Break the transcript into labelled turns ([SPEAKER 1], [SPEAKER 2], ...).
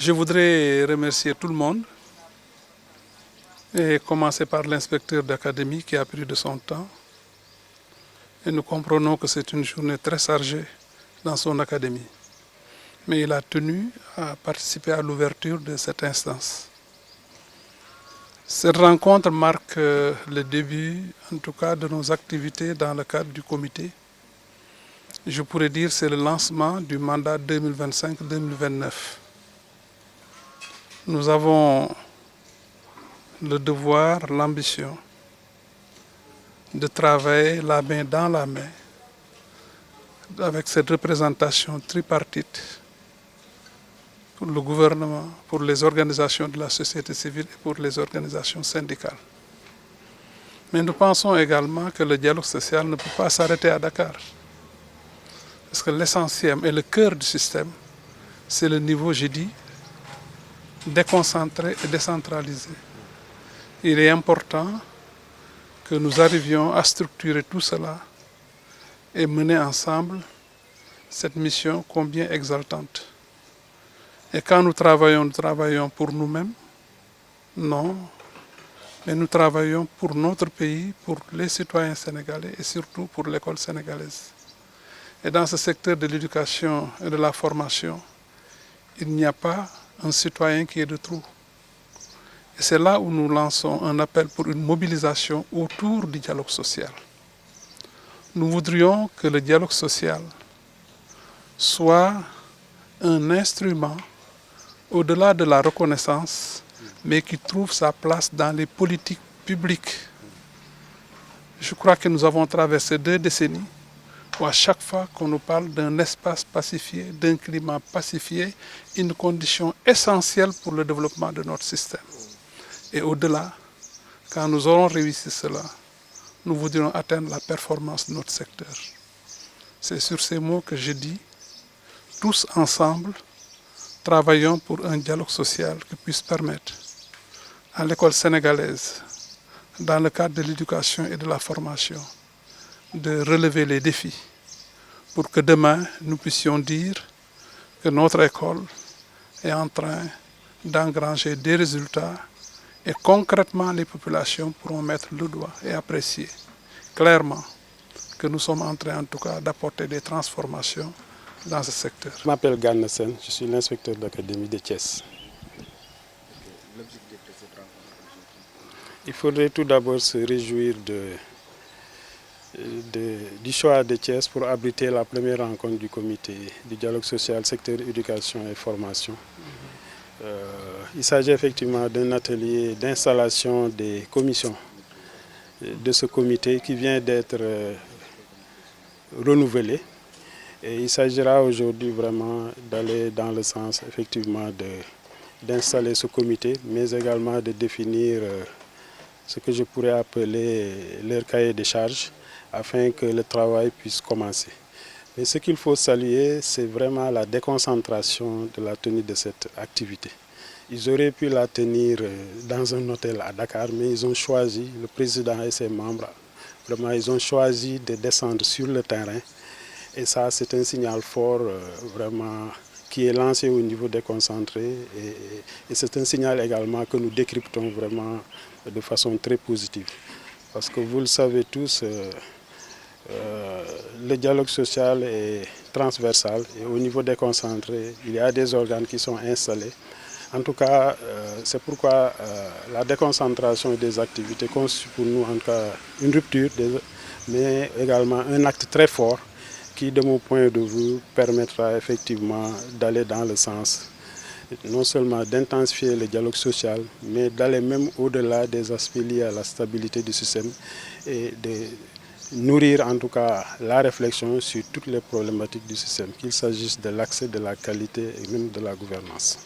[SPEAKER 1] Je voudrais remercier tout le monde et commencer par l'inspecteur d'académie qui a pris de son temps. Et nous comprenons que c'est une journée très chargée dans son académie. Mais il a tenu à participer à l'ouverture de cette instance. Cette rencontre marque le début, en tout cas, de nos activités dans le cadre du comité. Je pourrais dire que c'est le lancement du mandat 2025-2029. Nous avons le devoir, l'ambition de travailler la main dans la main avec cette représentation tripartite pour le gouvernement, pour les organisations de la société civile et pour les organisations syndicales. Mais nous pensons également que le dialogue social ne peut pas s'arrêter à Dakar. Parce que l'essentiel et le cœur du système, c'est le niveau, j'ai dit, déconcentré et décentralisé. Il est important que nous arrivions à structurer tout cela et mener ensemble cette mission combien exaltante. Et quand nous travaillons pour nous-mêmes? Non, mais nous travaillons pour notre pays, pour les citoyens sénégalais et surtout pour l'école sénégalaise. Et dans ce secteur de l'éducation et de la formation, il n'y a pas un citoyen qui est de trop. Et c'est là où nous lançons un appel pour une mobilisation autour du dialogue social. Nous voudrions que le dialogue social soit un instrument au-delà de la reconnaissance, mais qui trouve sa place dans les politiques publiques. Je crois que nous avons traversé 2 décennies où à chaque fois qu'on nous parle d'un espace pacifié, d'un climat pacifié, une condition essentielle pour le développement de notre système. Et au-delà, quand nous aurons réussi cela, nous voudrions atteindre la performance de notre secteur. C'est sur ces mots que je dis, tous ensemble, travaillons pour un dialogue social qui puisse permettre à l'école sénégalaise, dans le cadre de l'éducation et de la formation, de relever les défis pour que demain, nous puissions dire que notre école est en train d'engranger des résultats et concrètement les populations pourront mettre le doigt et apprécier clairement que nous sommes en train en tout cas d'apporter des transformations dans ce secteur.
[SPEAKER 2] Je m'appelle Gana Sen, je suis l'inspecteur d'académie de Thiès. Il faudrait tout d'abord se réjouir du choix de Thiès pour abriter la première rencontre du comité du dialogue social secteur éducation et formation. Il s'agit effectivement d'un atelier d'installation des commissions de ce comité qui vient d'être renouvelé. Et il s'agira aujourd'hui vraiment d'aller dans le sens effectivement d'installer ce comité, mais également de définir ce que je pourrais appeler leur cahier de charges afin que le travail puisse commencer. Mais ce qu'il faut saluer, c'est vraiment la déconcentration de la tenue de cette activité. Ils auraient pu la tenir dans un hôtel à Dakar, mais ils ont choisi, le président et ses membres, vraiment ils ont choisi de descendre sur le terrain. Et ça, c'est un signal fort vraiment qui est lancé au niveau déconcentré. Et c'est un signal également que nous décryptons vraiment de façon très positive. Parce que vous le savez tous, le dialogue social est transversal et au niveau déconcentré, il y a des organes qui sont installés. En tout cas, c'est pourquoi la déconcentration des activités constitue pour nous en tout cas une rupture, mais également un acte très fort qui, de mon point de vue, permettra effectivement d'aller dans le sens non seulement d'intensifier le dialogue social, mais d'aller même au-delà des aspects liés à la stabilité du système et de nourrir en tout cas la réflexion sur toutes les problématiques du système, qu'il s'agisse de l'accès, de la qualité et même de la gouvernance.